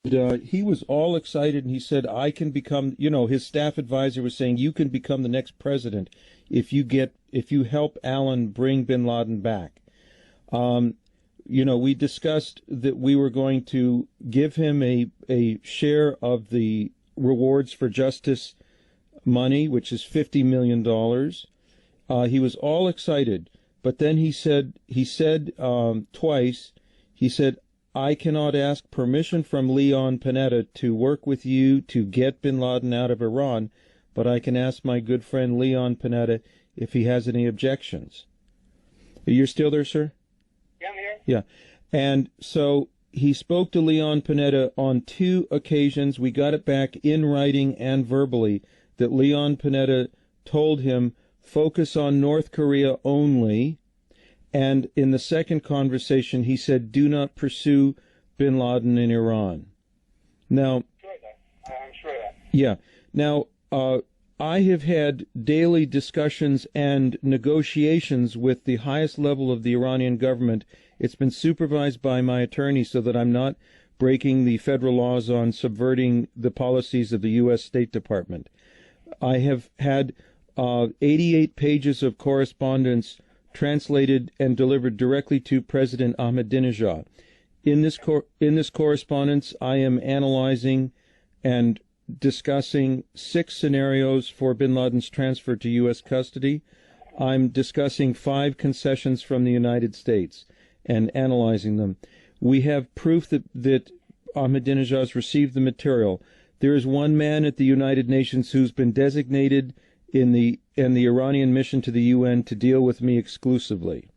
He was all excited, and he said, I can become, his staff advisor was saying, you can become the next president if you help Alan bring bin Laden back. We discussed that we were going to give him a share of the rewards for justice money, which is $50 million. He was all excited, but then he said twice, he said, I cannot ask permission from Leon Panetta to work with you to get bin Laden out of Iran, but I can ask my good friend Leon Panetta if he has any objections. You're still there, sir? Yeah, I'm here. Yeah. And so he spoke to Leon Panetta on 2 occasions. We got it back in writing and verbally that Leon Panetta told him, focus on North Korea only. And in the second conversation, he said, do not pursue bin Laden in Iran. Now, I'm sure that. Yeah. Now, I have had daily discussions and negotiations with the highest level of the Iranian government. It's been supervised by my attorney so that I'm not breaking the federal laws on subverting the policies of the U.S. State Department. I have had 88 pages of correspondence translated and delivered directly to President Ahmadinejad. In this correspondence, I am analyzing and discussing 6 scenarios for bin Laden's transfer to U.S. custody. I'm discussing 5 concessions from the United States and analyzing them. We have proof that Ahmadinejad has received the material. There is one man at the United Nations who's been designated in the Iranian mission to the UN to deal with me exclusively.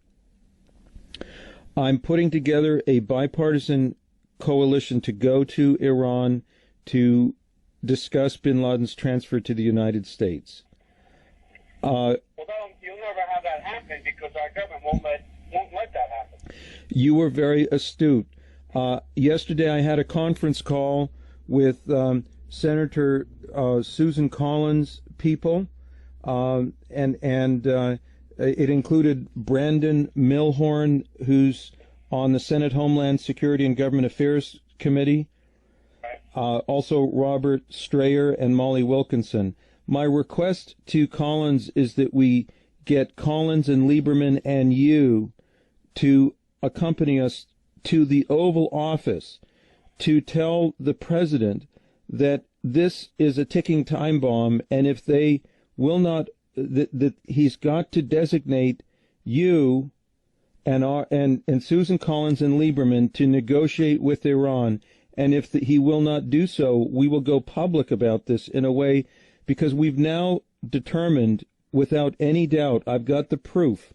I'm putting together a bipartisan coalition to go to Iran to discuss bin Laden's transfer to the United States. Well, you'll never have that happen because our government won't let that happen. You were very astute. Yesterday I had a conference call with Senator Susan Collins' people, and it included Brandon Milhorn, who's on the Senate Homeland Security and Government Affairs Committee, also Robert Strayer and Molly Wilkinson. My request to Collins is that we get Collins and Lieberman and you to accompany us to the Oval Office to tell the president that this is a ticking time bomb, and if they will not, that he's got to designate you and Susan Collins and Lieberman to negotiate with Iran. And if he will not do so, we will go public about this in a way, because we've now determined, without any doubt, I've got the proof,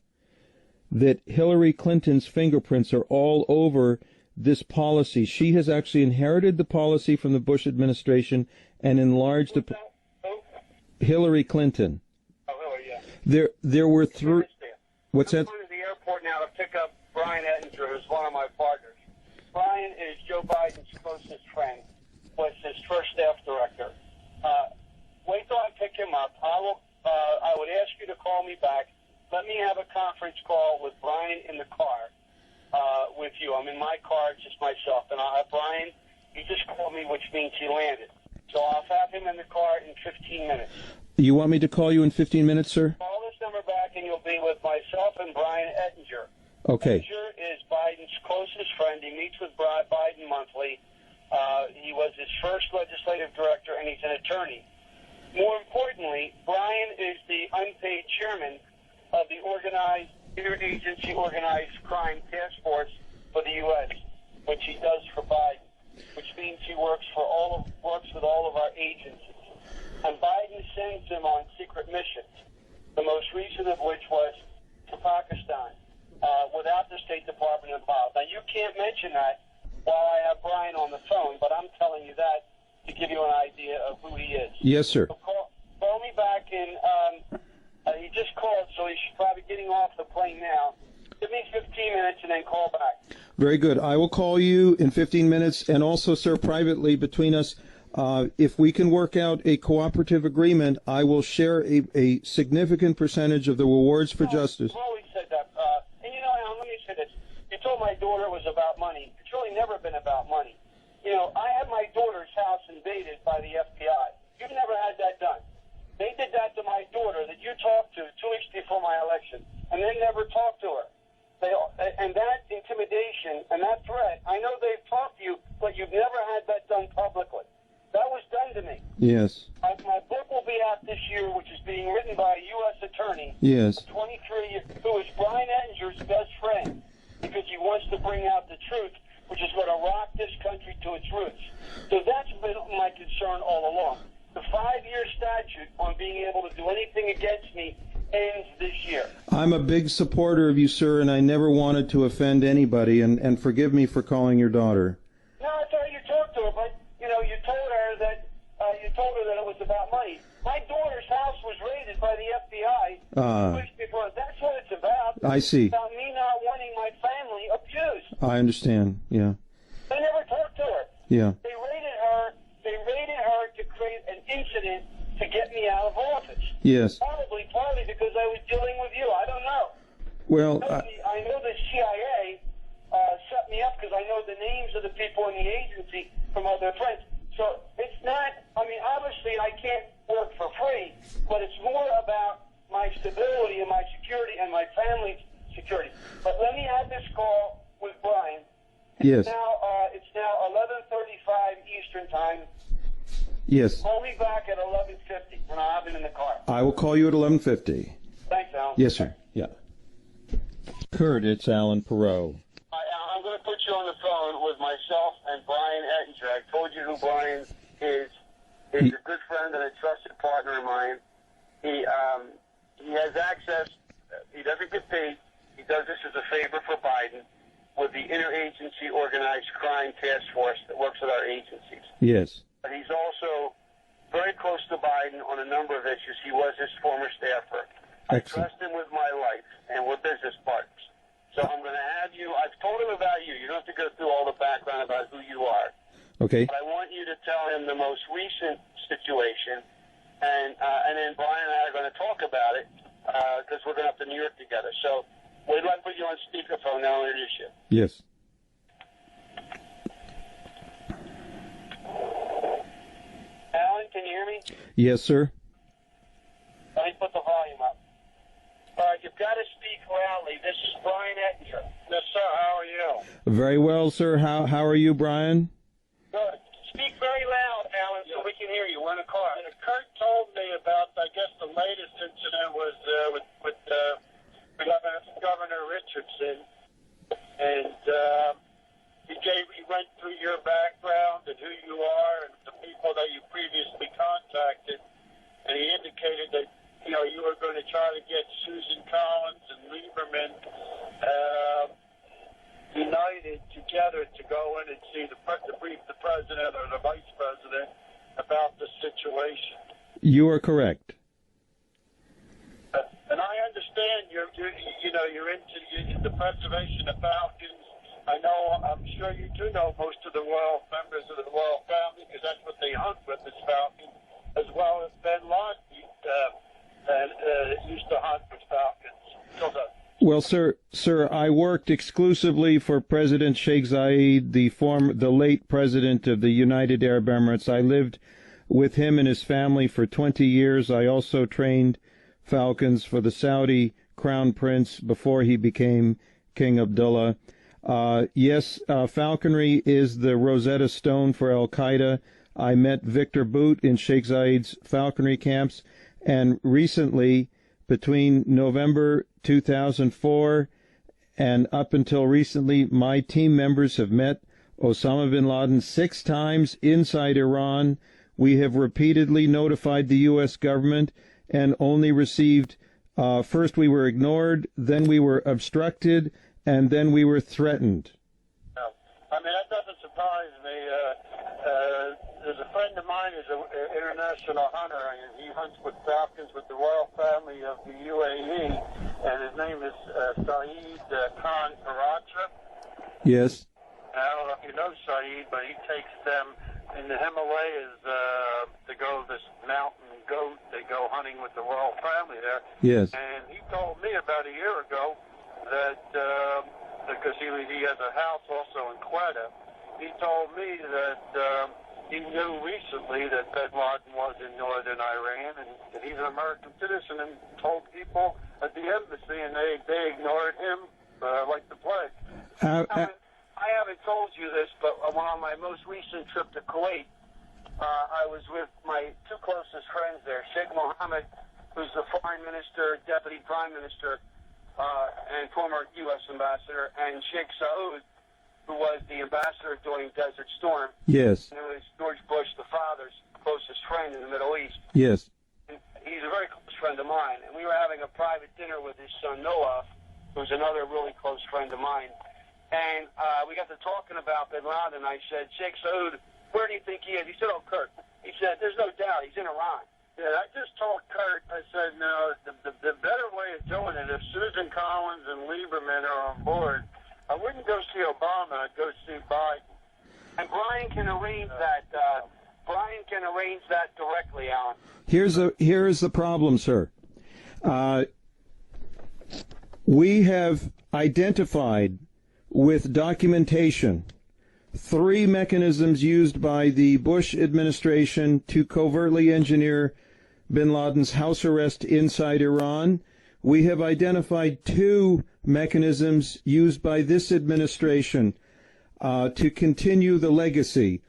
that Hillary Clinton's fingerprints are all over this policy. She has actually inherited the policy from the Bush administration and enlarged the... Hillary Clinton. Oh, Hillary, yeah. There were 3... What's that? I'm going to the airport now to pick up Brian Ettinger, who's one of my partners. Brian is Joe Biden's closest friend, was his first staff director. Wait till I pick him up. I would ask you to call me back. Let me have a conference call with Brian in the car with you. I'm in my car, just myself. And I'll have Brian, he just called me, which means he landed. So I'll have him in the car in 15 minutes. You want me to call you in 15 minutes, sir? Call this number back and you'll be with myself and Brian Ettinger. Okay. Ettinger is Biden's closest friend. He meets with Biden monthly. He was his first legislative director, and he's an attorney. More importantly, Brian is the unpaid chairman of the interagency organized crime task force for the U.S., which he does for Biden, which means he works with all of our agencies. And Biden sends him on secret missions, the most recent of which was to Pakistan, without the State Department involved. Now, you can't mention that while I have Brian on the phone, but I'm telling you that to give you an idea of who he is. Yes, sir. So call me back, and he just called, so he's probably getting off the plane now. Give me 15 minutes and then call back. Very good. I will call you in 15 minutes, and also, sir, privately between us, if we can work out a cooperative agreement, I will share a significant percentage of the rewards for justice. I've always said that. And, Alan, let me say this. You told my daughter it was about money. It's really never been about money. I had my daughter's house invaded by the FBI. You've never had that done. They did that to my daughter that you talked to 2 weeks before my election, and they never talked to her. And that intimidation and that threat, I know they've talked to you, but you've never had that done publicly. That was done to me. Yes. My book will be out this year, which is being written by a U.S. attorney, Yes. 23, who is Brian Ettinger's best friend, because he wants to bring out the truth, which is going to rock this country to its roots. So that's been my concern all along. The 5-year statute on being able to do anything against me ends this year. I'm a big supporter of you, sir, and I never wanted to offend anybody, and forgive me for calling your daughter. No, I thought you talked to her, but, you told her that it was about money. My daughter's house was raided by the FBI 2 weeks before. That's what it's about. I see. It's about me not wanting my family abused. I understand, yeah. They never talked to her. Yeah. They raided her to create an incident to get me out of office. Yes. Partly because I was dealing with you. I don't know. Well, I know the CIA set me up because I know the names of the people in the agency from other friends. So it's not, obviously I can't work for free, but it's more about my stability and my security and my family's security. But let me have this call with Brian. yes. It's now 11:35 Eastern Time. Yes. Call me back at 11:50, and I'll have him in the car. I will call you at 11:50. Thanks, Alan. Yes, sir. Yeah. Curt, it's Alan Parr0t. I'm going to put you on the phone with myself and Brian Ettinger. I told you who Brian is. He's a good friend and a trusted partner of mine. He has access. He doesn't get paid. He does this as a favor for Biden with the interagency organized crime task force that works with our agencies. Yes. But he's also very close to Biden on a number of issues. He was his former staffer. I Excellent. trust him with my life, and we're business partners. So I'm going to have you. I've told him about you. You don't have to go through all the background about who you are. Okay. But I want you to tell him the most recent situation, and then Brian and I are going to talk about it because we're going up to New York together. So we'd like to put you on speakerphone now and introduce you. Yes. Alan, can you hear me? Yes, sir. Let me put the volume up. All right, you've got to speak loudly. This is Brian Ettinger. Yes, sir. How are you? Very well, sir. How are you, Brian? Good. Speak very loud, Alan, so we can hear you. We're in a car. Curt told me about, I guess, the latest incident was with Governor Richardson, and he went through your background and who you are and the people that you previously contacted, and he indicated that you were going to try to get Susan Collins and Lieberman united together to go in and brief the president or the vice president about the situation. You are correct. And I understand you're into the preservation of falcons. I'm sure you do know most of the royal members of the royal family because that's what they hunt with is falcons, as well as Ben Laden used to hunt with falcons. So Well, sir, I worked exclusively for President Sheikh Zayed, the late president of the United Arab Emirates. I lived with him and his family for 20 years. I also trained falcons for the Saudi crown prince before he became King Abdullah. Yes, falconry is the Rosetta Stone for Al-Qaeda. I met Victor Boot in Sheikh Zayed's falconry camps, and recently, between November 2004 and up until recently, my team members have met Osama bin Laden 6 times inside Iran. We have repeatedly notified the U.S. government and only received, first we were ignored, then we were obstructed, and then we were threatened. That doesn't surprise me. There's a friend of mine who's an international hunter, and he hunts with falcons with the royal family of the UAE, and his name is Saeed Khan Karacha. Yes. I don't know if you know Saeed, but he takes them in the Himalayas to go this mountain goat. They go hunting with the royal family there. Yes. And he told me about a year ago that because he has a house also in Quetta, he told me that he knew recently that bin Laden was in northern Iran, and that he's an American citizen, and told people at the embassy, and they ignored him like the plague. I haven't told you this, but on my most recent trip to Kuwait, I was with my two closest friends there, Sheikh Mohammed, who's the foreign minister, deputy prime minister, and former U.S. ambassador, and Sheikh Saud, who was the ambassador during Desert Storm. Yes. And it was George Bush, the father's closest friend in the Middle East. Yes. And he's a very close friend of mine, and we were having a private dinner with his son Noah, who's another really close friend of mine. And we got to talking about bin Laden. I said, Sheikh Saud, where do you think he is? He said, oh, Curt. He said, there's no doubt, he's in Iran. Yeah, I just told Curt, I said, no, the better way of doing it, if Susan Collins and Lieberman are on board, I wouldn't go see Obama, I'd go see Biden. And Brian can arrange that. Brian can arrange that directly, Alan. Here is the problem, sir. We have identified with documentation 3 mechanisms used by the Bush administration to covertly engineer bin Laden's house arrest inside Iran. We have identified 2 mechanisms used by this administration to continue the legacy.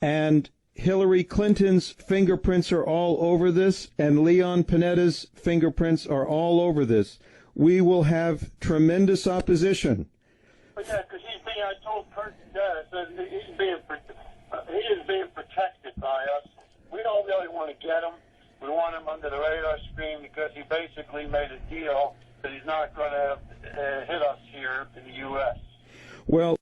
And Hillary Clinton's fingerprints are all over this, and Leon Panetta's fingerprints are all over this. We will have tremendous opposition. But yeah, because I told Curt today, I said he is being protected by us. We don't really want to get him. We want him under the radar screen because he basically made a deal that he's not going to hit us here in the U.S. Well,